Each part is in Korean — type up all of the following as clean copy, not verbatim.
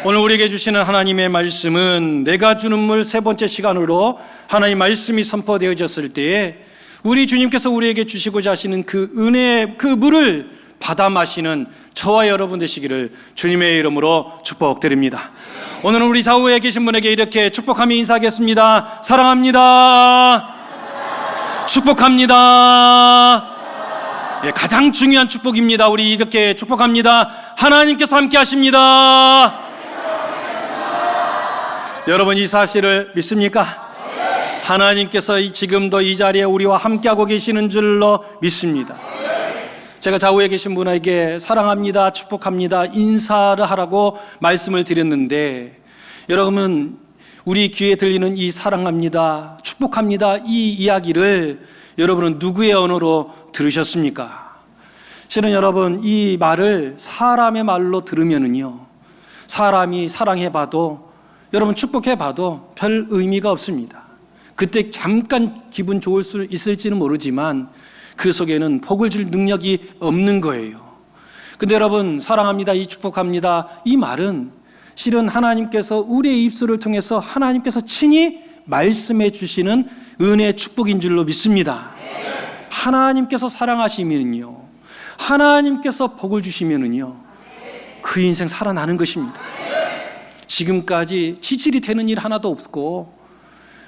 오늘 우리에게 주시는 하나님의 말씀은 내가 주는 물 세 번째 시간으로 하나님 말씀이 선포되어졌을 때에 우리 주님께서 우리에게 주시고자 하시는 그 은혜의 그 물을 받아 마시는 저와 여러분 되시기를 주님의 이름으로 축복드립니다. 오늘은 우리 좌우에 계신 분에게 이렇게 축복하며 인사하겠습니다. 사랑합니다. 축복합니다. 가장 중요한 축복입니다. 우리 이렇게 축복합니다. 하나님께서 함께 하십니다. 여러분, 이 사실을 믿습니까? 하나님께서 지금도 이 자리에 우리와 함께하고 계시는 줄로 믿습니다. 제가 좌우에 계신 분에게 사랑합니다, 축복합니다, 인사를 하라고 말씀을 드렸는데, 여러분, 우리 귀에 들리는 이 사랑합니다, 축복합니다, 이 이야기를 여러분은 누구의 언어로 들으셨습니까? 실은 여러분, 이 말을 사람의 말로 들으면은요, 사람이 사랑해봐도, 여러분 축복해봐도 별 의미가 없습니다. 그때 잠깐 기분 좋을 수 있을지는 모르지만 그 속에는 복을 줄 능력이 없는 거예요. 근데 여러분, 사랑합니다, 이 축복합니다, 이 말은 실은 하나님께서 우리의 입술을 통해서 하나님께서 친히 말씀해 주시는 은혜의 축복인 줄로 믿습니다. 하나님께서 사랑하시면요, 하나님께서 복을 주시면은요, 그 인생 살아나는 것입니다. 지금까지 지질이 되는 일 하나도 없고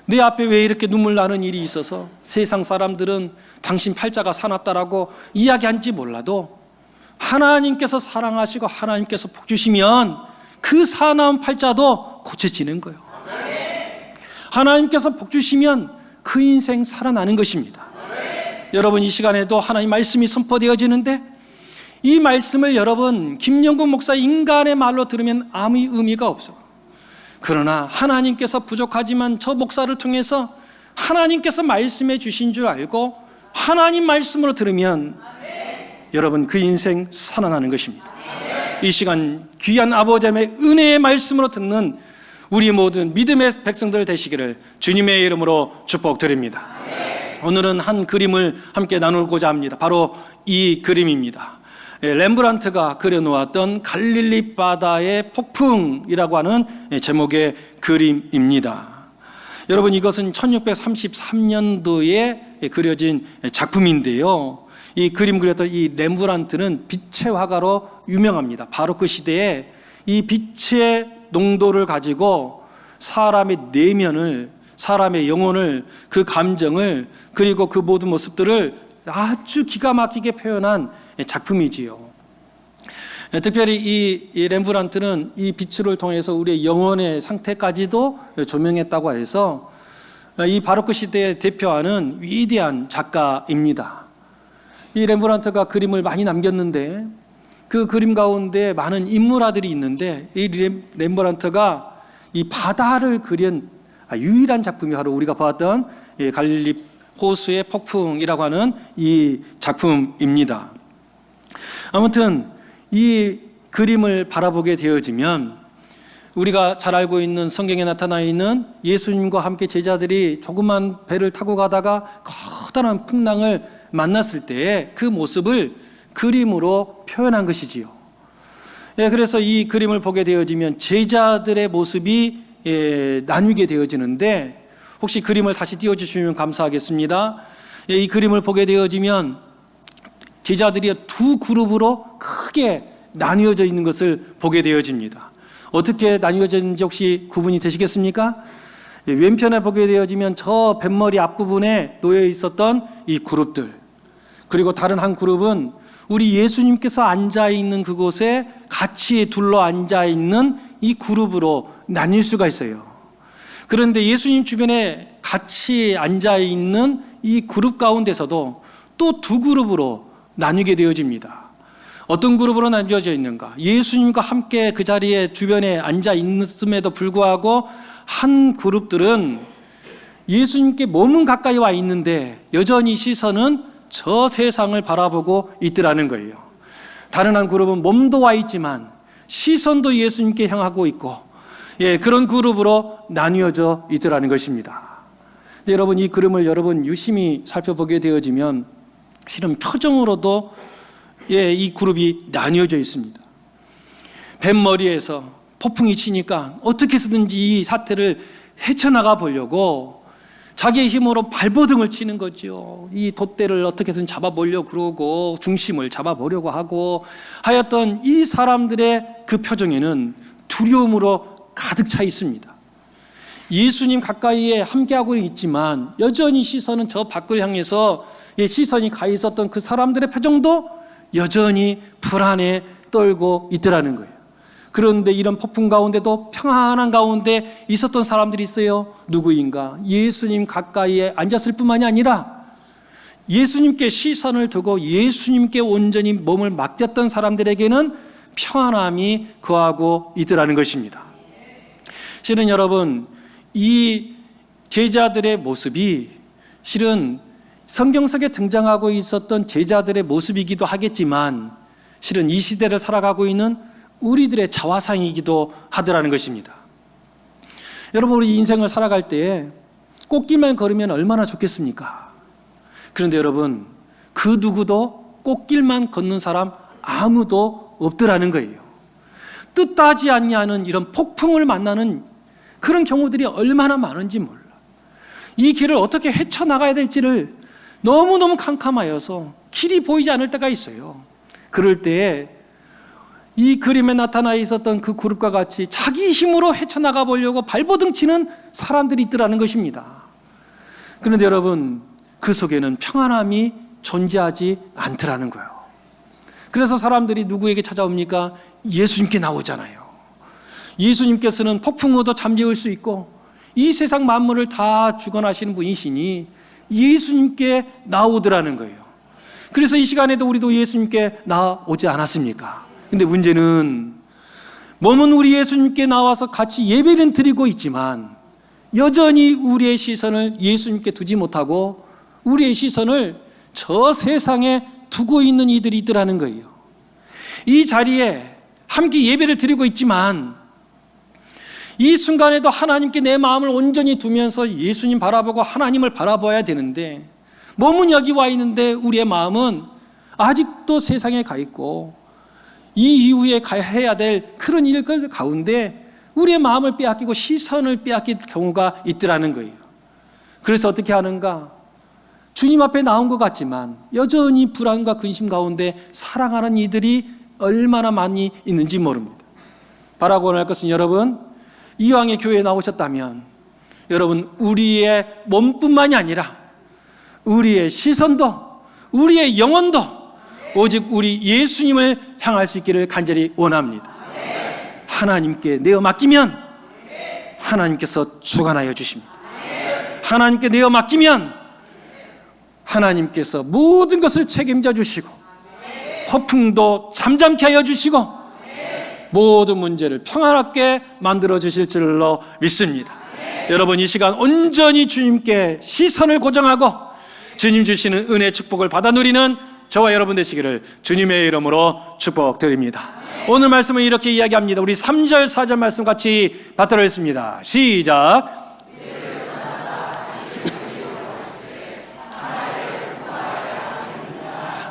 내 앞에 왜 이렇게 눈물 나는 일이 있어서 세상 사람들은 당신 팔자가 사납다라고 이야기한지 몰라도 하나님께서 사랑하시고 하나님께서 복 주시면 그 사나운 팔자도 고쳐지는 거예요. 하나님께서 복 주시면 그 인생 살아나는 것입니다. 여러분, 이 시간에도 하나님 말씀이 선포되어지는데 이 말씀을 여러분, 김영국 목사 인간의 말로 들으면 아무 의미가 없어. 그러나 하나님께서 부족하지만 저 목사를 통해서 하나님께서 말씀해 주신 줄 알고 하나님 말씀으로 들으면 여러분, 그 인생 살아나는 것입니다. 이 시간 귀한 아버지의 은혜의 말씀으로 듣는 우리 모든 믿음의 백성들 되시기를 주님의 이름으로 축복드립니다. 오늘은 한 그림을 함께 나누고자 합니다. 바로 이 그림입니다. 렘브란트가 그려놓았던 갈릴리 바다의 폭풍이라고 하는 제목의 그림입니다. 여러분, 이것은 1633년도에 그려진 작품인데요, 이 그림 그렸던 이 렘브란트는 빛의 화가로 유명합니다. 바로크 시대에 이 빛의 농도를 가지고 사람의 내면을, 사람의 영혼을, 그 감정을, 그리고 그 모든 모습들을 아주 기가 막히게 표현한 작품이지요. 특별히 이 렘브란트는 이 빛을 통해서 우리의 영혼의 상태까지도 조명했다고 해서 이 바로크 시대에 대표하는 위대한 작가입니다. 이 렘브란트가 그림을 많이 남겼는데 그 그림 가운데 많은 인물화들이 있는데 이 렘브란트가 이 바다를 그린 유일한 작품이 바로 우리가 보았던 갈릴리 호수의 폭풍이라고 하는 이 작품입니다. 아무튼 이 그림을 바라보게 되어지면 우리가 잘 알고 있는 성경에 나타나 있는 예수님과 함께 제자들이 조그만 배를 타고 가다가 커다란 풍랑을 만났을 때의 그 모습을 그림으로 표현한 것이지요. 그래서 이 그림을 보게 되어지면 제자들의 모습이 나뉘게 되어지는데, 혹시 그림을 다시 띄워주시면 감사하겠습니다. 이 그림을 보게 되어지면 제자들이 두 그룹으로 크게 나뉘어져 있는 것을 보게 되어집니다. 어떻게 나뉘어져 있는지 혹시 구분이 되시겠습니까? 왼편에 보게 되어지면 저 뱃머리 앞부분에 놓여 있었던 이 그룹들, 그리고 다른 한 그룹은 우리 예수님께서 앉아있는 그곳에 같이 둘러 앉아있는 이 그룹으로 나뉠 수가 있어요. 그런데 예수님 주변에 같이 앉아있는 이 그룹 가운데서도 또 두 그룹으로 나뉘게 되어집니다. 어떤 그룹으로 나뉘어져 있는가? 예수님과 함께 그 자리에 주변에 앉아 있음에도 불구하고 한 그룹들은 예수님께 몸은 가까이 와 있는데 여전히 시선은 저 세상을 바라보고 있더라는 거예요. 다른 한 그룹은 몸도 와 있지만 시선도 예수님께 향하고 있고, 그런 그룹으로 나뉘어져 있더라는 것입니다. 여러분, 이 그림을 여러분 유심히 살펴보게 되어지면 실은 표정으로도 이 그룹이 나뉘어져 있습니다. 뱃머리에서 폭풍이 치니까 어떻게 해서든지 이 사태를 헤쳐나가 보려고 자기의 힘으로 발버둥을 치는 거죠. 이 돛대를 어떻게 해서든 잡아보려고 그러고 중심을 잡아보려고 하고 하였던 이 사람들의 그 표정에는 두려움으로 가득 차 있습니다. 예수님 가까이에 함께하고 있지만 여전히 시선은 저 밖을 향해서 시선이 가 있었던 그 사람들의 표정도 여전히 불안에 떨고 있더라는 거예요. 그런데 이런 폭풍 가운데도 평안한 가운데 있었던 사람들이 있어요. 누구인가? 예수님 가까이에 앉았을 뿐만이 아니라 예수님께 시선을 두고 예수님께 온전히 몸을 맡겼던 사람들에게는 평안함이 거하고 있더라는 것입니다. 실은 여러분, 이 제자들의 모습이 실은 성경 속에 등장하고 있었던 제자들의 모습이기도 하겠지만 실은 이 시대를 살아가고 있는 우리들의 자화상이기도 하더라는 것입니다. 여러분, 우리 인생을 살아갈 때 꽃길만 걸으면 얼마나 좋겠습니까? 그런데 여러분, 그 누구도 꽃길만 걷는 사람 아무도 없더라는 거예요. 뜻하지 않냐는 이런 폭풍을 만나는 그런 경우들이 얼마나 많은지 몰라. 이 길을 어떻게 헤쳐나가야 될지를 너무너무 캄캄하여서 길이 보이지 않을 때가 있어요. 그럴 때에 이 그림에 나타나 있었던 그 그룹과 같이 자기 힘으로 헤쳐나가 보려고 발버둥 치는 사람들이 있더라는 것입니다. 그런데 여러분, 그 속에는 평안함이 존재하지 않더라는 거예요. 그래서 사람들이 누구에게 찾아옵니까? 예수님께 나오잖아요. 예수님께서는 폭풍우도 잠재울 수 있고 이 세상 만물을 다 주관하시는 분이시니 예수님께 나오더라는 거예요. 그래서 이 시간에도 우리도 예수님께 나오지 않았습니까? 근데 문제는 몸은 우리 예수님께 나와서 같이 예배는 드리고 있지만 여전히 우리의 시선을 예수님께 두지 못하고 우리의 시선을 저 세상에 두고 있는 이들이 있더라는 거예요. 이 자리에 함께 예배를 드리고 있지만 이 순간에도 하나님께 내 마음을 온전히 두면서 예수님 바라보고 하나님을 바라봐야 되는데 몸은 여기 와 있는데 우리의 마음은 아직도 세상에 가 있고 이 이후에 해야 될 그런 일들 가운데 우리의 마음을 빼앗기고 시선을 빼앗길 경우가 있더라는 거예요. 그래서 어떻게 하는가? 주님 앞에 나온 것 같지만 여전히 불안과 근심 가운데 살아가는 이들이 얼마나 많이 있는지 모릅니다. 바라고 할 것은 여러분, 이왕에 교회에 나오셨다면 여러분, 우리의 몸뿐만이 아니라 우리의 시선도 우리의 영혼도 오직 우리 예수님을 향할 수 있기를 간절히 원합니다. 하나님께 내어 맡기면 하나님께서 주관하여 주십니다. 하나님께 내어 맡기면 하나님께서 모든 것을 책임져 주시고 폭풍도 잠잠케 하여 주시고 모든 문제를 평안하게 만들어 주실 줄로 믿습니다. 여러분, 이 시간 온전히 주님께 시선을 고정하고 주님 주시는 은혜 축복을 받아 누리는 저와 여러분 되시기를 주님의 이름으로 축복드립니다. 오늘 말씀은 이렇게 이야기합니다. 우리 3절 4절 말씀 같이 받들어 있습니다. 시작.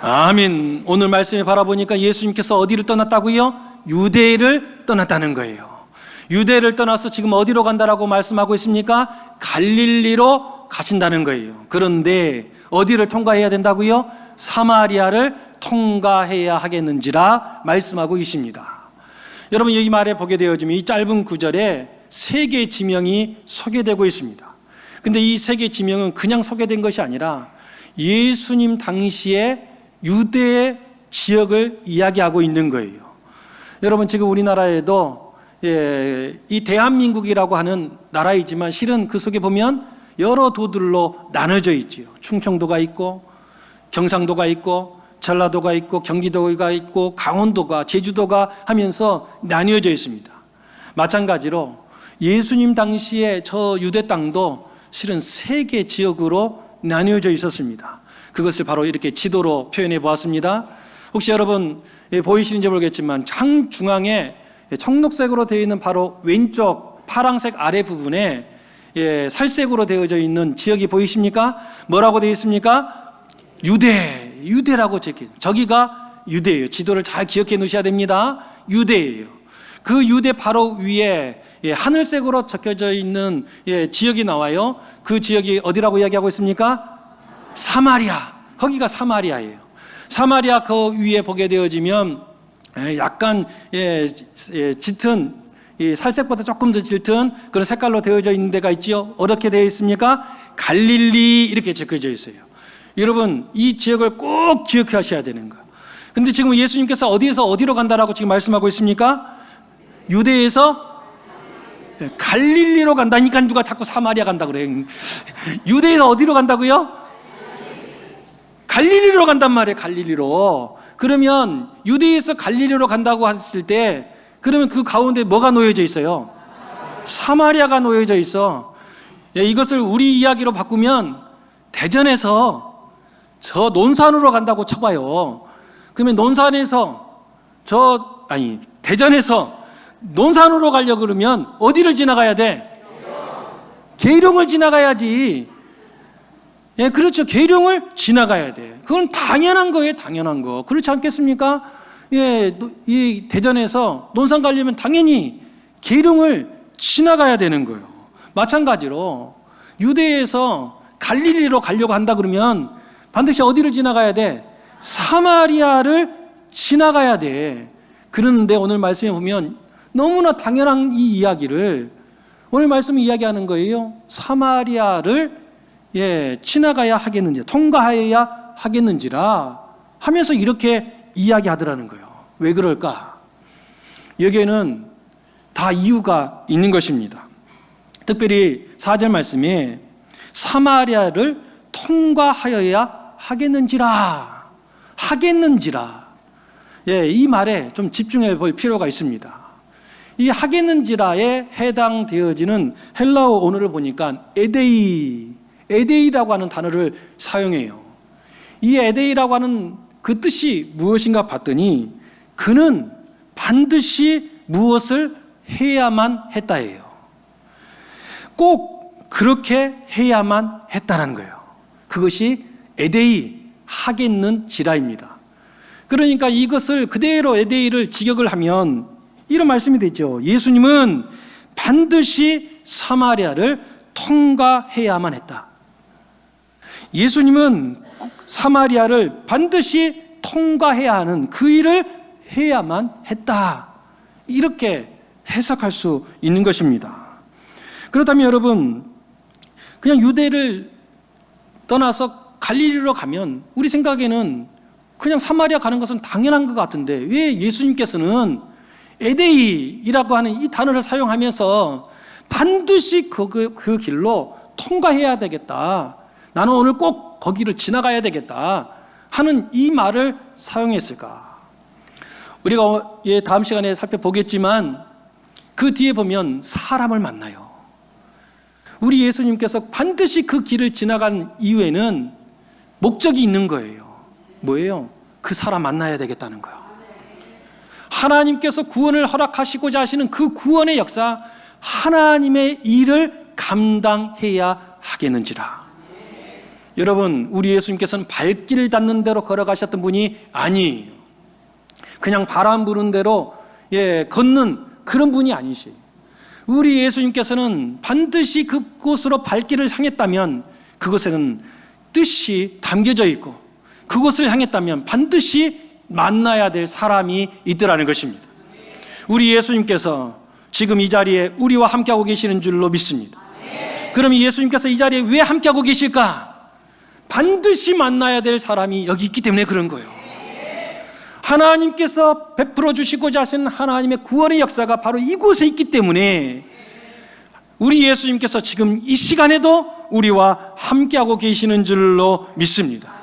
아멘. 오늘 말씀을 바라보니까 예수님께서 어디를 떠났다고요? 유대를 떠났다는 거예요. 유대를 떠나서 지금 어디로 간다라고 말씀하고 있습니까? 갈릴리로 가신다는 거예요. 그런데 어디를 통과해야 된다고요? 사마리아를 통과해야 하겠는지라 말씀하고 계십니다. 여러분, 여기 말에 보게 되어지면 이 짧은 구절에 세 개의 지명이 소개되고 있습니다. 근데 이 세 개의 지명은 그냥 소개된 것이 아니라 예수님 당시에 유대의 지역을 이야기하고 있는 거예요. 여러분, 지금 우리나라에도 이 대한민국이라고 하는 나라이지만 실은 그 속에 보면 여러 도들로 나눠져 있지요. 충청도가 있고 경상도가 있고 전라도가 있고 경기도가 있고 강원도가 제주도가 하면서 나뉘어져 있습니다. 마찬가지로 예수님 당시에 저 유대 땅도 실은 세 개 지역으로 나뉘어져 있었습니다. 그것을 바로 이렇게 지도로 표현해 보았습니다. 혹시 여러분 보이시는지 모르겠지만 장중앙에 청록색으로 되어 있는 바로 왼쪽 파란색 아래 부분에 살색으로 되어져 있는 지역이 보이십니까? 뭐라고 되어 있습니까? 유대라고 적혀 있어요. 저기가 유대예요. 지도를 잘 기억해 놓으셔야 됩니다. 유대예요. 그 유대 바로 위에 하늘색으로 적혀져 있는 지역이 나와요. 그 지역이 어디라고 이야기하고 있습니까? 사마리아. 거기가 사마리아예요. 사마리아 그 위에 보게 되어지면 약간 짙은 살색보다 조금 더 짙은 그런 색깔로 되어져 있는 데가 있지요. 어떻게 되어 있습니까? 갈릴리 이렇게 적혀져 있어요. 여러분 이 지역을 꼭 기억하셔야 되는 거예요. 근데 지금 예수님께서 어디에서 어디로 간다라고 지금 말씀하고 있습니까? 유대에서 갈릴리로 간다니까 누가 자꾸 사마리아 간다 그래요. 유대에서 어디로 간다고요? 갈릴리로 간단 말이에요. 갈릴리로. 그러면 유대에서 갈릴리로 간다고 했을 때 그러면 그 가운데 뭐가 놓여져 있어요? 사마리아가 놓여져 있어. 이것을 우리 이야기로 바꾸면 대전에서 저 논산으로 간다고 쳐봐요. 그러면 대전에서 논산으로 가려고 그러면 어디를 지나가야 돼? 계룡을 지나가야지. 그렇죠. 계룡을 지나가야 돼. 그건 당연한 거예요. 당연한 거. 그렇지 않겠습니까? 이 대전에서 논산 가려면 당연히 계룡을 지나가야 되는 거예요. 마찬가지로 유대에서 갈릴리로 가려고 한다 그러면 반드시 어디를 지나가야 돼? 사마리아를 지나가야 돼. 그런데 오늘 말씀에 보면 너무나 당연한 이 이야기를 오늘 말씀이 이야기하는 거예요. 사마리아를 지나가야 하겠는지, 통과하여야 하겠는지라 하면서 이렇게 이야기하더라는 거예요. 왜 그럴까? 여기에는 다 이유가 있는 것입니다. 특별히 4절 말씀에 사마리아를 통과하여야 하겠는지라. 이 말에 좀 집중해 볼 필요가 있습니다. 이 하겠는지라에 해당되어지는 헬라어 언어를 보니까 에데이라고 하는 단어를 사용해요. 이 에데이라고 하는 그 뜻이 무엇인가 봤더니 그는 반드시 무엇을 해야만 했다예요. 꼭 그렇게 해야만 했다는 거예요. 그것이 에데이, 하겠는지라입니다. 그러니까 이것을 그대로 에데이를 직역을 하면 이런 말씀이 되죠. 예수님은 반드시 사마리아를 통과해야만 했다. 예수님은 사마리아를 반드시 통과해야 하는 그 일을 해야만 했다. 이렇게 해석할 수 있는 것입니다. 그렇다면 여러분, 그냥 유대를 떠나서 갈릴리로 가면 우리 생각에는 그냥 사마리아 가는 것은 당연한 것 같은데 왜 예수님께서는 에데이라고 하는 이 단어를 사용하면서 반드시 그 길로 통과해야 되겠다. 나는 오늘 꼭 거기를 지나가야 되겠다 하는 이 말을 사용했을까? 우리가 다음 시간에 살펴보겠지만 그 뒤에 보면 사람을 만나요. 우리 예수님께서 반드시 그 길을 지나간 이유에는 목적이 있는 거예요. 뭐예요? 그 사람 만나야 되겠다는 거예요. 하나님께서 구원을 허락하시고자 하시는 그 구원의 역사, 하나님의 일을 감당해야 하겠는지라. 여러분, 우리 예수님께서는 발길 닿는 대로 걸어가셨던 분이 아니에요. 그냥 바람 부는 대로 걷는 그런 분이 아니시. 우리 예수님께서는 반드시 그곳으로 발길을 향했다면 그곳에는 뜻이 담겨져 있고 그곳을 향했다면 반드시 만나야 될 사람이 있더라는 것입니다. 우리 예수님께서 지금 이 자리에 우리와 함께하고 계시는 줄로 믿습니다. 그럼 예수님께서 이 자리에 왜 함께하고 계실까? 반드시 만나야 될 사람이 여기 있기 때문에 그런 거예요. 하나님께서 베풀어 주시고자 하신 하나님의 구원의 역사가 바로 이곳에 있기 때문에 우리 예수님께서 지금 이 시간에도 우리와 함께하고 계시는 줄로 믿습니다.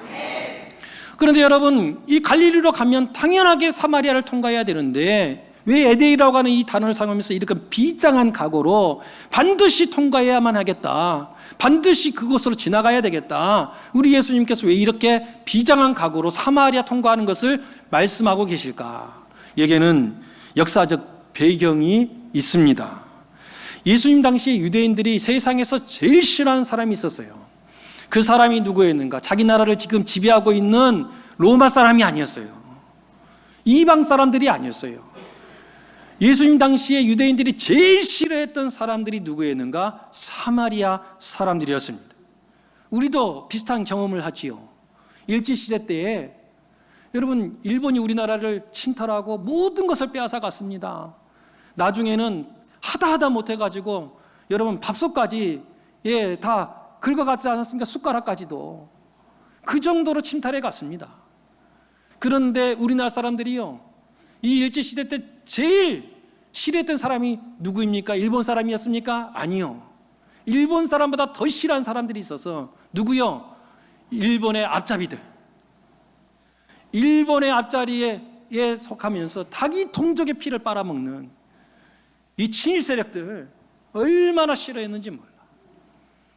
그런데 여러분, 이 갈릴리로 가면 당연하게 사마리아를 통과해야 되는데 왜 에데이라고 하는 이 단어를 사용하면서 이렇게 비장한 각오로 반드시 통과해야만 하겠다, 반드시 그곳으로 지나가야 되겠다, 우리 예수님께서 왜 이렇게 비장한 각오로 사마리아 통과하는 것을 말씀하고 계실까? 여기에는 역사적 배경이 있습니다. 예수님 당시에 유대인들이 세상에서 제일 싫어하는 사람이 있었어요. 그 사람이 누구였는가? 자기 나라를 지금 지배하고 있는 로마 사람이 아니었어요. 이방 사람들이 아니었어요. 예수님 당시에 유대인들이 제일 싫어했던 사람들이 누구였는가? 사마리아 사람들이었습니다. 우리도 비슷한 경험을 하지요. 일제시대 때에 여러분, 일본이 우리나라를 침탈하고 모든 것을 빼앗아 갔습니다. 나중에는 하다 못해가지고 여러분 밥솥까지 다 긁어가지 않았습니까? 숟가락까지도. 그 정도로 침탈해 갔습니다. 그런데 우리나라 사람들이요, 이 일제시대 때 제일 싫어했던 사람이 누구입니까? 일본 사람이었습니까? 아니요. 일본 사람보다 더 싫어하는 사람들이 있어서. 누구요? 일본의 앞잡이들. 일본의 앞자리에 속하면서 자기 동족의 피를 빨아먹는 이 친일 세력들 얼마나 싫어했는지 몰라.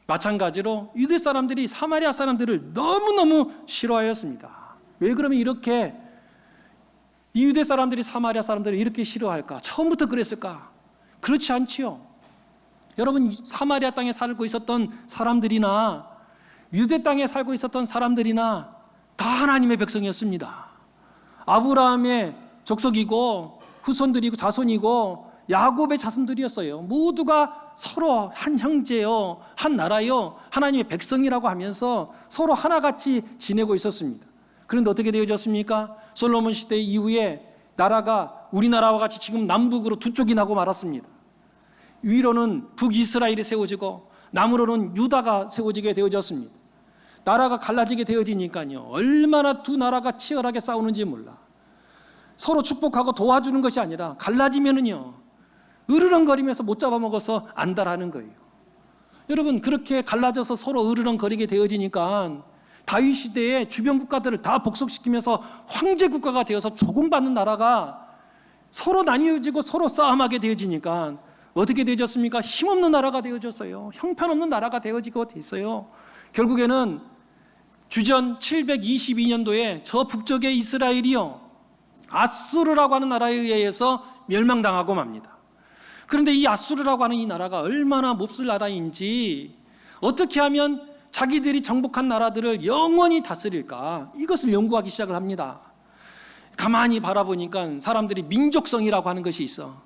마찬가지로 유대 사람들이 사마리아 사람들을 너무너무 싫어하였습니다. 왜 그러면 이렇게 이 유대 사람들이 사마리아 사람들을 이렇게 싫어할까? 처음부터 그랬을까? 그렇지 않지요. 여러분, 사마리아 땅에 살고 있었던 사람들이나 유대 땅에 살고 있었던 사람들이나 다 하나님의 백성이었습니다. 아브라함의 족속이고 후손들이고 자손이고 야곱의 자손들이었어요. 모두가 서로 한 형제요, 한 나라요, 하나님의 백성이라고 하면서 서로 하나같이 지내고 있었습니다. 그런데 어떻게 되어졌습니까? 솔로몬 시대 이후에 나라가 우리나라와 같이 지금 남북으로 두 쪽이 나고 말았습니다. 위로는 북이스라엘이 세워지고 남으로는 유다가 세워지게 되어졌습니다. 나라가 갈라지게 되어지니까요, 얼마나 두 나라가 치열하게 싸우는지 몰라. 서로 축복하고 도와주는 것이 아니라 갈라지면은요, 으르렁거리면서 못 잡아먹어서 안달하는 거예요. 여러분, 그렇게 갈라져서 서로 으르렁거리게 되어지니까 다윗 시대에 주변 국가들을 다 복속시키면서 황제 국가가 되어서 조공받는 나라가 서로 나뉘어지고 서로 싸움하게 되어지니까 어떻게 되어졌습니까? 힘없는 나라가 되어졌어요. 형편없는 나라가 되어지고 됐어요. 결국에는 주전 722년도에 저 북쪽의 이스라엘이요, 아수르라고 하는 나라에 의해서 멸망당하고 맙니다. 그런데 이 아수르라고 하는 이 나라가 얼마나 몹쓸 나라인지, 어떻게 하면 자기들이 정복한 나라들을 영원히 다스릴까, 이것을 연구하기 시작을 합니다. 가만히 바라보니까 사람들이 민족성이라고 하는 것이 있어.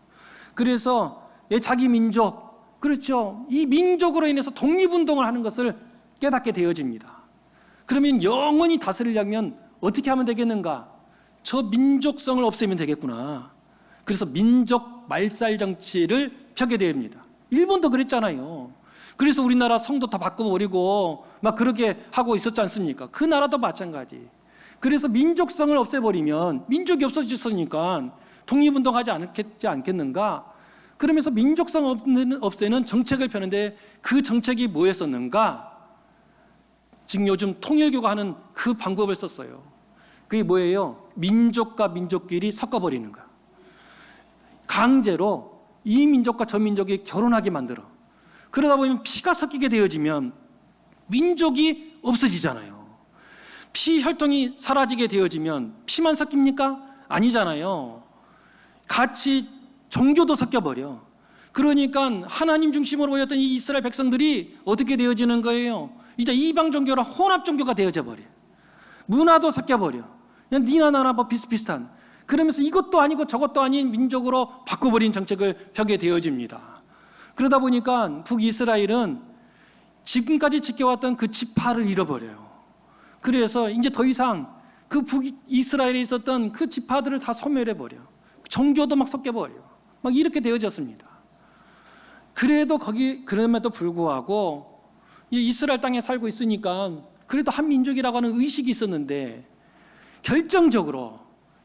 그래서 자기 민족, 그렇죠, 이 민족으로 인해서 독립운동을 하는 것을 깨닫게 되어집니다. 그러면 영원히 다스리려면 어떻게 하면 되겠는가? 저 민족성을 없애면 되겠구나. 그래서 민족 말살 정치를 펴게 됩니다. 일본도 그랬잖아요. 그래서 우리나라 성도 다 바꿔버리고 막 그렇게 하고 있었지 않습니까? 그 나라도 마찬가지. 그래서 민족성을 없애버리면 민족이 없어졌으니까 독립운동하지 않겠는가? 그러면서 민족성 없애는 정책을 펴는데 그 정책이 뭐였었는가? 지금 요즘 통일교가 하는 그 방법을 썼어요. 그게 뭐예요? 민족과 민족끼리 섞어버리는 거야. 강제로 이 민족과 저 민족이 결혼하게 만들어. 그러다 보면 피가 섞이게 되어지면 민족이 없어지잖아요. 피 혈통이 사라지게 되어지면 피만 섞입니까? 아니잖아요. 같이 종교도 섞여버려. 그러니까 하나님 중심으로 보였던 이 이스라엘 백성들이 어떻게 되어지는 거예요? 이제 이방 종교랑 혼합 종교가 되어져 버려. 문화도 섞여버려. 그냥 니나 나나 뭐 비슷비슷한. 그러면서 이것도 아니고 저것도 아닌 민족으로 바꿔버린 정책을 펴게 되어집니다. 그러다 보니까 북이스라엘은 지금까지 지켜왔던 그 지파를 잃어버려요. 그래서 이제 더 이상 그 북이스라엘에 있었던 그 지파들을 다 소멸해버려. 종교도 막 섞여버려. 막 이렇게 되어졌습니다. 그럼에도 불구하고 이 이스라엘 땅에 살고 있으니까 그래도 한 민족이라고 하는 의식이 있었는데, 결정적으로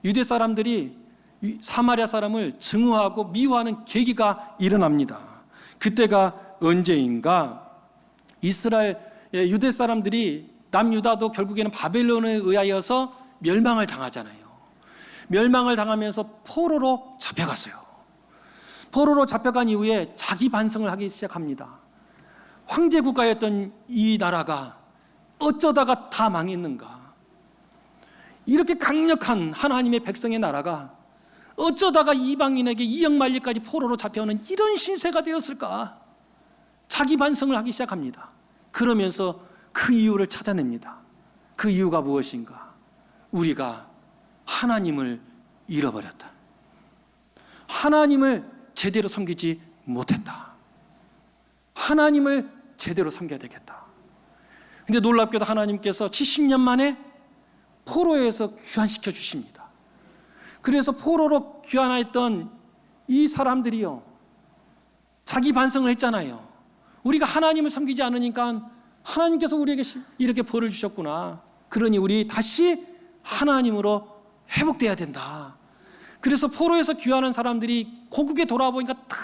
유대 사람들이 사마리아 사람을 증오하고 미워하는 계기가 일어납니다. 그때가 언제인가? 유대 사람들이 남유다도 결국에는 바벨론에 의하여서 멸망을 당하잖아요. 멸망을 당하면서 포로로 잡혀갔어요. 포로로 잡혀간 이후에 자기 반성을 하기 시작합니다. 황제 국가였던 이 나라가 어쩌다가 다 망했는가? 이렇게 강력한 하나님의 백성의 나라가 어쩌다가 이방인에게 이역만리까지 포로로 잡혀오는 이런 신세가 되었을까? 자기 반성을 하기 시작합니다. 그러면서 그 이유를 찾아냅니다. 그 이유가 무엇인가? 우리가 하나님을 잃어버렸다. 하나님을 제대로 섬기지 못했다. 하나님을 제대로 섬겨야 되겠다. 근데 놀랍게도 하나님께서 70년 만에 포로에서 귀환시켜 주십니다. 그래서 포로로 귀환했던 이 사람들이요, 자기 반성을 했잖아요. 우리가 하나님을 섬기지 않으니까 하나님께서 우리에게 이렇게 벌을 주셨구나. 그러니 우리 다시 하나님으로 회복돼야 된다. 그래서 포로에서 귀환한 사람들이 고국에 돌아보니까 다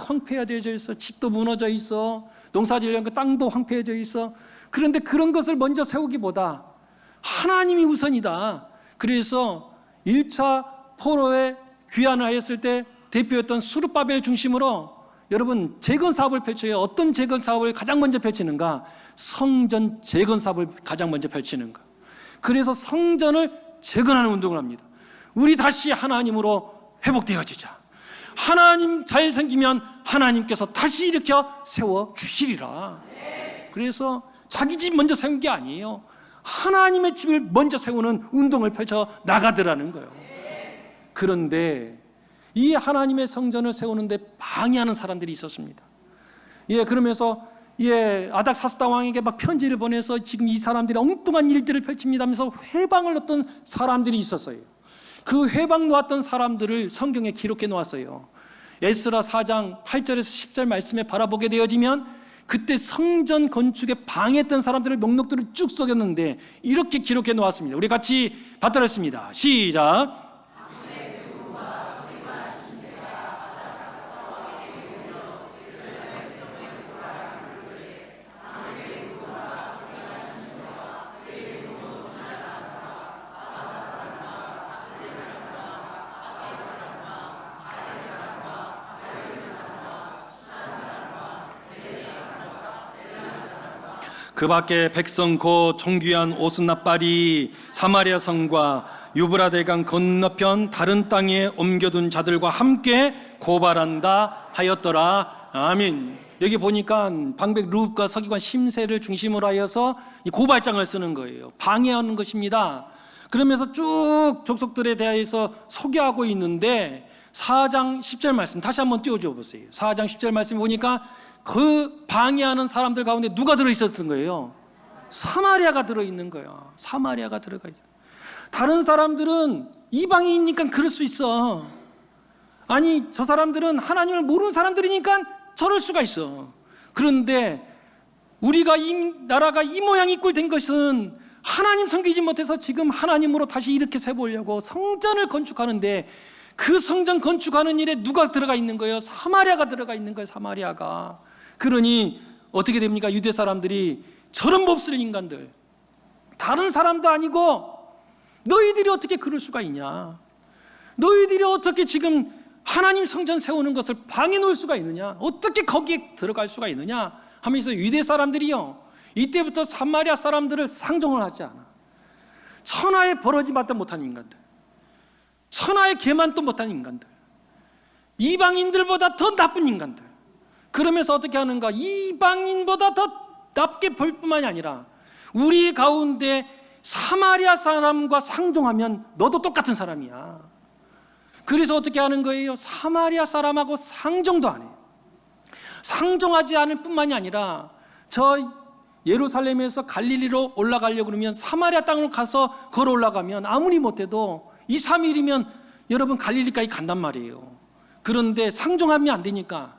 황폐해져 있어. 집도 무너져 있어. 농사지으려는 그 땅도 황폐해져 있어. 그런데 그런 것을 먼저 세우기보다 하나님이 우선이다. 그래서 1차 포로에 귀환을 하였을 때 대표였던 수르바벨 중심으로 여러분 재건 사업을 펼쳐요. 어떤 재건 사업을 가장 먼저 펼치는가? 성전 재건 사업을 가장 먼저 펼치는가? 그래서 성전을 재건하는 운동을 합니다. 우리 다시 하나님으로 회복되어지자. 하나님 잘 생기면 하나님께서 다시 일으켜 세워 주시리라. 그래서 자기 집 먼저 세운 게 아니에요. 하나님의 집을 먼저 세우는 운동을 펼쳐 나가더라는 거예요. 그런데 이 하나님의 성전을 세우는데 방해하는 사람들이 있었습니다. 그러면서 아닥사스다 왕에게 막 편지를 보내서 지금 이 사람들이 엉뚱한 일들을 펼칩니다 하면서 회방을 놓았던 사람들이 있었어요. 그 회방 놓았던 사람들을 성경에 기록해 놓았어요. 에스라 4장 8절에서 10절 말씀에 바라보게 되어지면 그때 성전 건축에 방해했던 사람들의 목록들을 쭉 써겼는데 이렇게 기록해 놓았습니다. 우리 같이 받들었습니다. 시작. 그 밖에 백성 곧 존귀한 오순나발이 사마리아 성과 유브라데강 건너편 다른 땅에 옮겨둔 자들과 함께 고발한다 하였더라. 아멘. 여기 보니까 방백 룹과 서기관 심세를 중심으로 하여서 이 고발장을 쓰는 거예요. 방해하는 것입니다. 그러면서 쭉 족속들에 대해서 소개하고 있는데 4장 10절 말씀 다시 한번 띄워줘 보세요. 4장 10절 말씀 보니까 그 방해하는 사람들 가운데 누가 들어있었던 거예요? 사마리아가 들어있는 거예요. 사마리아가 들어가 있어요. 다른 사람들은 이방인이니까 그럴 수 있어. 아니 저 사람들은 하나님을 모르는 사람들이니까 저럴 수가 있어. 그런데 우리가 이 나라가 이 모양 이 꼴 된 것은 하나님 섬기지 못해서 지금 하나님으로 다시 이렇게 세보려고 성전을 건축하는데 그 성전 건축하는 일에 누가 들어가 있는 거예요? 사마리아가 들어가 있는 거예요. 사마리아가. 그러니 어떻게 됩니까? 유대 사람들이 저런 몹쓸 인간들, 다른 사람도 아니고 너희들이 어떻게 그럴 수가 있냐? 너희들이 어떻게 지금 하나님 성전 세우는 것을 방해 놓을 수가 있느냐? 어떻게 거기에 들어갈 수가 있느냐? 하면서 유대 사람들이요, 이때부터 사마리아 사람들을 상종을 하지 않아. 천하의 버러지맛도 못한 인간들, 천하의 개만도 못한 인간들, 이방인들보다 더 나쁜 인간들. 그러면서 어떻게 하는가? 이방인보다 더 나쁘게 볼 뿐만이 아니라 우리 가운데 사마리아 사람과 상종하면 너도 똑같은 사람이야. 그래서 어떻게 하는 거예요? 사마리아 사람하고 상종도 안 해요. 상종하지 않을 뿐만이 아니라 저 예루살렘에서 갈릴리로 올라가려고 그러면 사마리아 땅으로 가서 걸어 올라가면 아무리 못해도 2, 3일이면 여러분 갈릴리까지 간단 말이에요. 그런데 상종하면 안 되니까,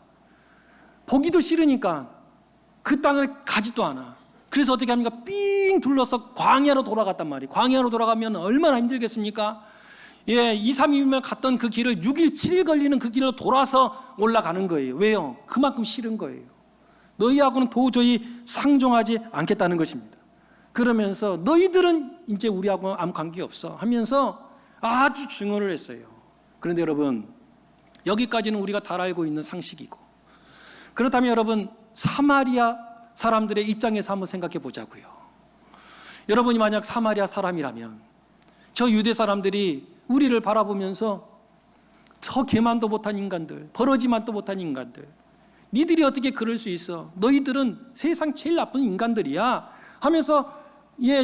보기도 싫으니까 그 땅을 가지도 않아. 그래서 어떻게 합니까? 삥 둘러서 광야로 돌아갔단 말이에요. 광야로 돌아가면 얼마나 힘들겠습니까? 2, 3일만 갔던 그 길을 6일, 7일 걸리는 그 길을 돌아서 올라가는 거예요. 왜요? 그만큼 싫은 거예요. 너희하고는 도저히 상종하지 않겠다는 것입니다. 그러면서 너희들은 이제 우리하고 아무 관계없어 하면서 아주 증오를 했어요. 그런데 여러분, 여기까지는 우리가 다 알고 있는 상식이고, 그렇다면 여러분, 사마리아 사람들의 입장에서 한번 생각해 보자고요. 여러분이 만약 사마리아 사람이라면 저 유대 사람들이 우리를 바라보면서 저 개만도 못한 인간들, 버러지만도 못한 인간들, 니들이 어떻게 그럴 수 있어? 너희들은 세상 제일 나쁜 인간들이야 하면서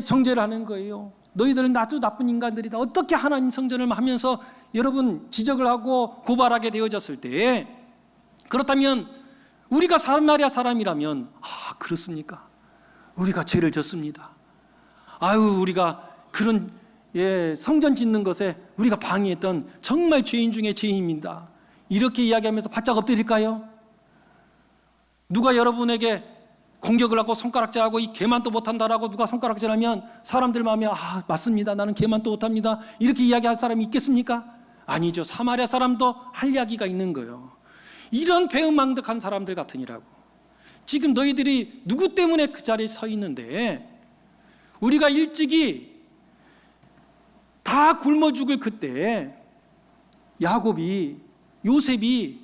정죄를 하는 거예요. 너희들은 아주 나쁜 인간들이다. 어떻게 하나님 성전을 하면서 여러분 지적을 하고 고발하게 되어졌을 때, 그렇다면 우리가 사마리아 사람이라면 그렇습니까? 우리가 죄를 졌습니다. 우리가 그런 성전 짓는 것에 우리가 방해했던 정말 죄인 중에 죄인입니다. 이렇게 이야기하면서 바짝 엎드릴까요? 누가 여러분에게 공격을 하고 손가락질하고 이 개만도 못한다라고 누가 손가락질하면 사람들 마음에 맞습니다, 나는 개만도 못합니다, 이렇게 이야기할 사람이 있겠습니까? 아니죠. 사마리아 사람도 할 이야기가 있는 거예요. 이런 배은망덕한 사람들 같으니라고. 지금 너희들이 누구 때문에 그 자리에 서 있는데, 우리가 일찍이 다 굶어 죽을 그때 야곱이, 요셉이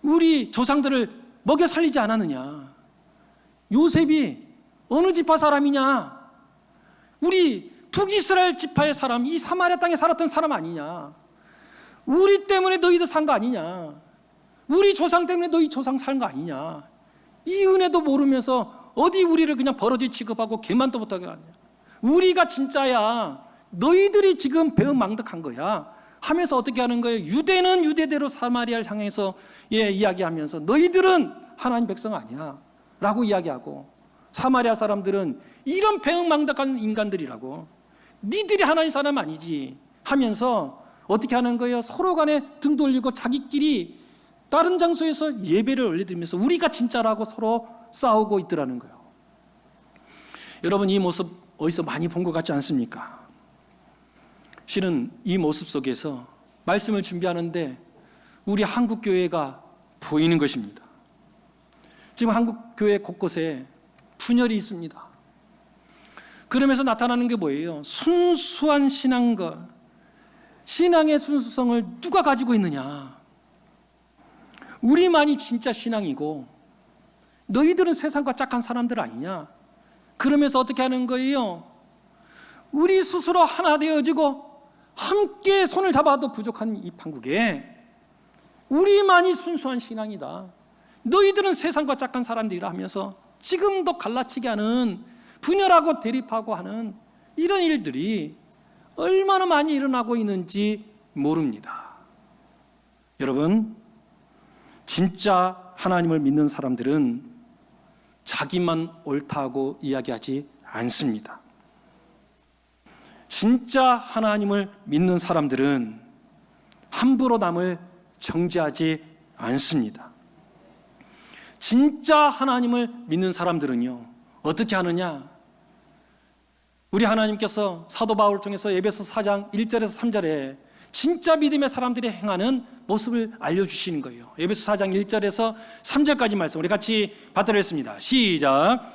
우리 조상들을 먹여 살리지 않았느냐? 요셉이 어느 지파 사람이냐? 우리 북이스라엘 지파의 사람, 이 사마리아 땅에 살았던 사람 아니냐? 우리 때문에 너희도 산 거 아니냐? 우리 조상 때문에 너희 조상 산 거 아니냐? 이 은혜도 모르면서 어디 우리를 그냥 버러지 취급하고 개만도 못하게 하냐? 우리가 진짜야, 너희들이 지금 배은망덕한 거야 하면서 어떻게 하는 거예요? 유대는 유대대로 사마리아를 향해서 이야기하면서 너희들은 하나님 백성 아니야 라고 이야기하고, 사마리아 사람들은 이런 배은망덕한 인간들이라고, 니들이 하나님 사람 아니지 하면서 어떻게 하는 거예요? 서로 간에 등 돌리고 자기끼리 다른 장소에서 예배를 올려드리면서 우리가 진짜라고 서로 싸우고 있더라는 거예요. 여러분, 이 모습 어디서 많이 본 것 같지 않습니까? 실은 이 모습 속에서 말씀을 준비하는데 우리 한국교회가 보이는 것입니다. 지금 한국교회 곳곳에 분열이 있습니다. 그러면서 나타나는 게 뭐예요? 순수한 신앙과 신앙의 순수성을 누가 가지고 있느냐? 우리만이 진짜 신앙이고 너희들은 세상과 짝한 사람들 아니냐? 그러면서 어떻게 하는 거예요? 우리 스스로 하나 되어지고 함께 손을 잡아도 부족한 이 판국에 우리만이 순수한 신앙이다, 너희들은 세상과 짝한 사람들이라 하면서 지금도 갈라치게 하는, 분열하고 대립하고 하는 이런 일들이 얼마나 많이 일어나고 있는지 모릅니다. 여러분, 진짜 하나님을 믿는 사람들은 자기만 옳다고 이야기하지 않습니다. 진짜 하나님을 믿는 사람들은 함부로 남을 정죄하지 않습니다. 진짜 하나님을 믿는 사람들은요, 어떻게 하느냐? 우리 하나님께서 사도 바울을 통해서 에베소 4장 1절에서 3절에 진짜 믿음의 사람들이 행하는 모습을 알려주시는 거예요. 에베소 4장 1절에서 3절까지 말씀 우리 같이 받들어 읽습니다. 시작.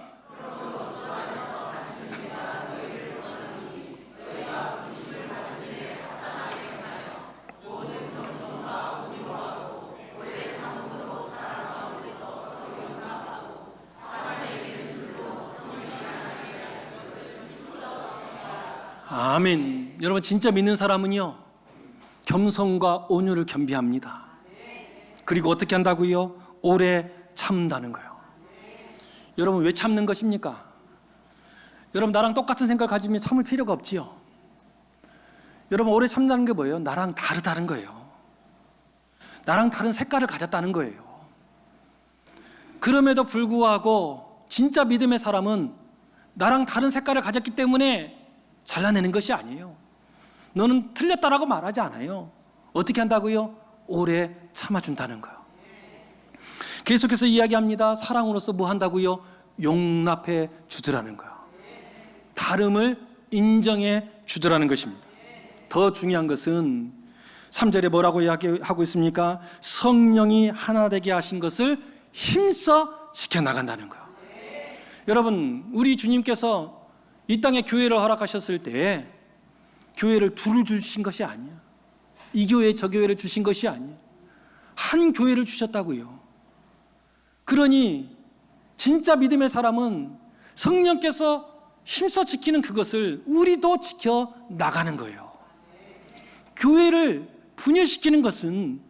아멘. 여러분, 진짜 믿는 사람은요, 겸손과 온유를 겸비합니다. 그리고 어떻게 한다고요? 오래 참는다는 거예요. 여러분, 왜 참는 것입니까? 여러분, 나랑 똑같은 생각 가지면 참을 필요가 없지요. 여러분, 오래 참는다는 게 뭐예요? 나랑 다르다는 거예요. 나랑 다른 색깔을 가졌다는 거예요. 그럼에도 불구하고 진짜 믿음의 사람은 나랑 다른 색깔을 가졌기 때문에 잘라내는 것이 아니에요. 너는 틀렸다라고 말하지 않아요. 어떻게 한다고요? 오래 참아준다는 거예요. 계속해서 이야기합니다. 사랑으로서 뭐 한다고요? 용납해 주더라는 거예요. 다름을 인정해 주더라는 것입니다. 더 중요한 것은 3절에 뭐라고 이야기하고 있습니까? 성령이 하나 되게 하신 것을 힘써 지켜나간다는 거예요. 여러분, 우리 주님께서 이 땅에 교회를 허락하셨을 때 교회를 둘을 주신 것이 아니야. 이 교회 저 교회를 주신 것이 아니야. 한 교회를 주셨다고요. 그러니 진짜 믿음의 사람은 성령께서 힘써 지키는 그것을 우리도 지켜 나가는 거예요. 교회를 분열시키는 것은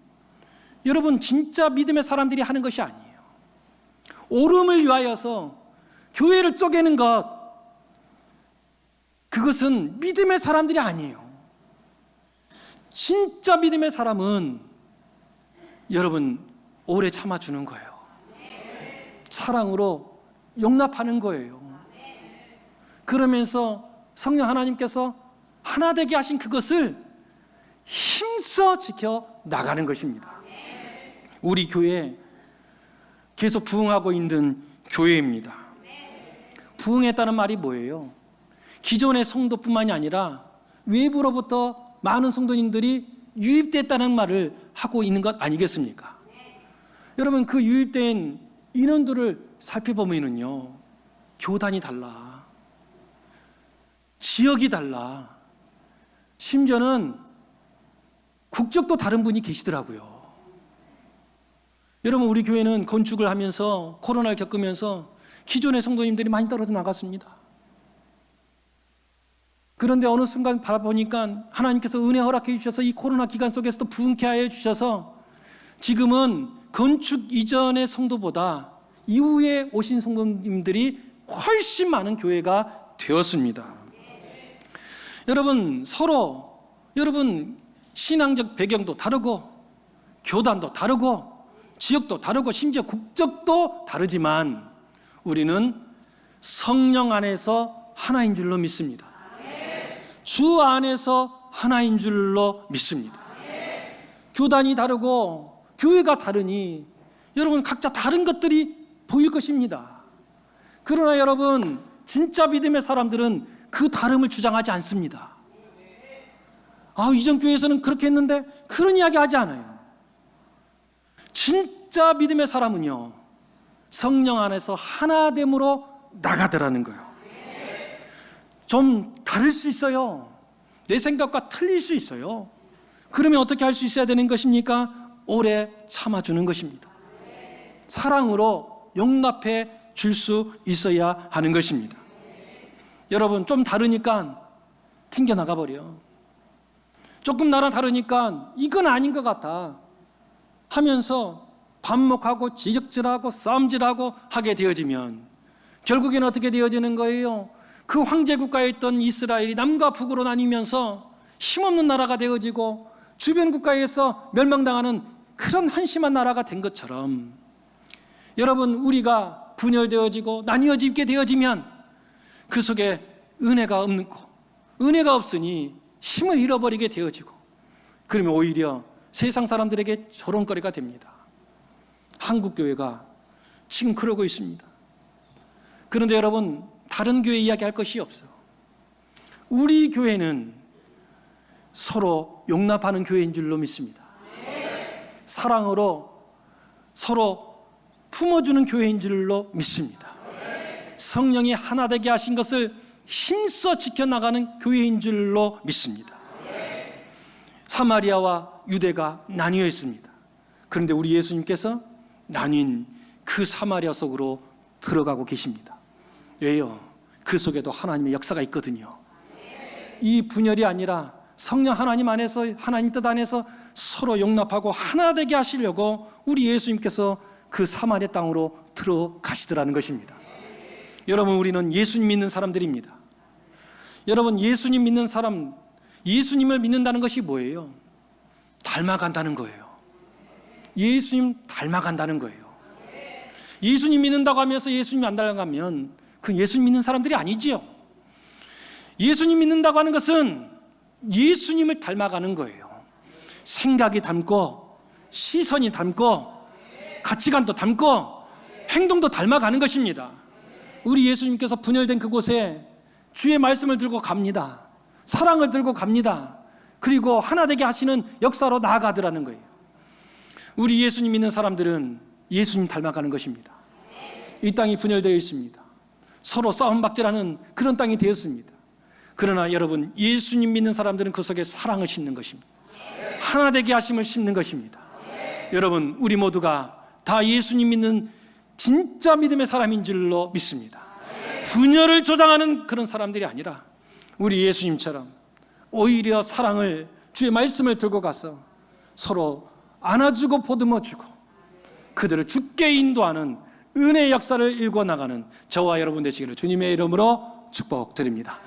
여러분 진짜 믿음의 사람들이 하는 것이 아니에요. 옳음을 위하여서 교회를 쪼개는 것, 그것은 믿음의 사람들이 아니에요. 진짜 믿음의 사람은 여러분 오래 참아주는 거예요. 사랑으로 용납하는 거예요. 그러면서 성령 하나님께서 하나 되게 하신 그것을 힘써 지켜 나가는 것입니다. 우리 교회 계속 부흥하고 있는 교회입니다. 부흥했다는 말이 뭐예요? 기존의 성도뿐만이 아니라 외부로부터 많은 성도님들이 유입됐다는 말을 하고 있는 것 아니겠습니까? 여러분, 그 유입된 인원들을 살펴보면요, 교단이 달라, 지역이 달라, 심지어는 국적도 다른 분이 계시더라고요. 여러분, 우리 교회는 건축을 하면서 코로나를 겪으면서 기존의 성도님들이 많이 떨어져 나갔습니다. 그런데 어느 순간 바라보니까 하나님께서 은혜 허락해 주셔서 이 코로나 기간 속에서도 부흥케 하여 주셔서 지금은 건축 이전의 성도보다 이후에 오신 성도님들이 훨씬 많은 교회가 되었습니다. 여러분, 서로 여러분 신앙적 배경도 다르고 교단도 다르고 지역도 다르고 심지어 국적도 다르지만 우리는 성령 안에서 하나인 줄로 믿습니다. 주 안에서 하나인 줄로 믿습니다. 교단이 다르고 교회가 다르니 여러분 각자 다른 것들이 보일 것입니다. 그러나 여러분 진짜 믿음의 사람들은 그 다름을 주장하지 않습니다. 이전 교회에서는 그렇게 했는데 그런 이야기 하지 않아요. 진짜 믿음의 사람은요, 성령 안에서 하나됨으로 나가더라는 거예요. 좀 다를 수 있어요. 내 생각과 틀릴 수 있어요. 그러면 어떻게 할 수 있어야 되는 것입니까? 오래 참아주는 것입니다. 사랑으로 용납해 줄 수 있어야 하는 것입니다. 여러분, 좀 다르니까 튕겨나가 버려. 조금 나랑 다르니까 이건 아닌 것 같아 하면서 반목하고 지적질하고 싸움질하고 하게 되어지면 결국에는 어떻게 되어지는 거예요? 그 황제국가에 있던 이스라엘이 남과 북으로 나뉘면서 힘없는 나라가 되어지고 주변 국가에서 멸망당하는 그런 한심한 나라가 된 것처럼 여러분, 우리가 분열되어지고 나뉘어지게 되어지면 그 속에 은혜가 없고 은혜가 없으니 힘을 잃어버리게 되어지고 그러면 오히려 세상 사람들에게 조롱거리가 됩니다. 한국교회가 지금 그러고 있습니다. 그런데 여러분, 다른 교회 이야기할 것이 없어. 우리 교회는 서로 용납하는 교회인 줄로 믿습니다. 사랑으로 서로 품어주는 교회인 줄로 믿습니다. 성령이 하나 되게 하신 것을 힘써 지켜나가는 교회인 줄로 믿습니다. 사마리아와 유대가 나뉘어 있습니다. 그런데 우리 예수님께서 나뉜 그 사마리아 속으로 들어가고 계십니다. 왜요? 그 속에도 하나님의 역사가 있거든요. 이 분열이 아니라 성령 하나님 안에서, 하나님 뜻 안에서 서로 용납하고 하나 되게 하시려고 우리 예수님께서 그 사마리아 땅으로 들어가시더라는 것입니다. 여러분, 우리는 예수님 믿는 사람들입니다. 여러분, 예수님 믿는 사람, 예수님을 믿는다는 것이 뭐예요? 닮아간다는 거예요. 예수님 닮아간다는 거예요. 예수님 믿는다고 하면서 예수님 안 닮아가면 그 예수님 믿는 사람들이 아니지요. 예수님 믿는다고 하는 것은 예수님을 닮아가는 거예요. 생각이 닮고 시선이 닮고 가치관도 닮고 행동도 닮아가는 것입니다. 우리 예수님께서 분열된 그곳에 주의 말씀을 들고 갑니다. 사랑을 들고 갑니다. 그리고 하나 되게 하시는 역사로 나아가더라는 거예요. 우리 예수님 믿는 사람들은 예수님 닮아가는 것입니다. 이 땅이 분열되어 있습니다. 서로 싸움박질하는 그런 땅이 되었습니다. 그러나 여러분, 예수님 믿는 사람들은 그 속에 사랑을 심는 것입니다. 하나 되게 하심을 심는 것입니다. 여러분, 우리 모두가 다 예수님 믿는 진짜 믿음의 사람인 줄로 믿습니다. 분열을 조장하는 그런 사람들이 아니라 우리 예수님처럼 오히려 사랑을, 주의 말씀을 들고 가서 서로 안아주고 보듬어주고 그들을 주께 인도하는 은혜의 역사를 일궈 나가는 저와 여러분 되시기를 주님의 이름으로 축복드립니다.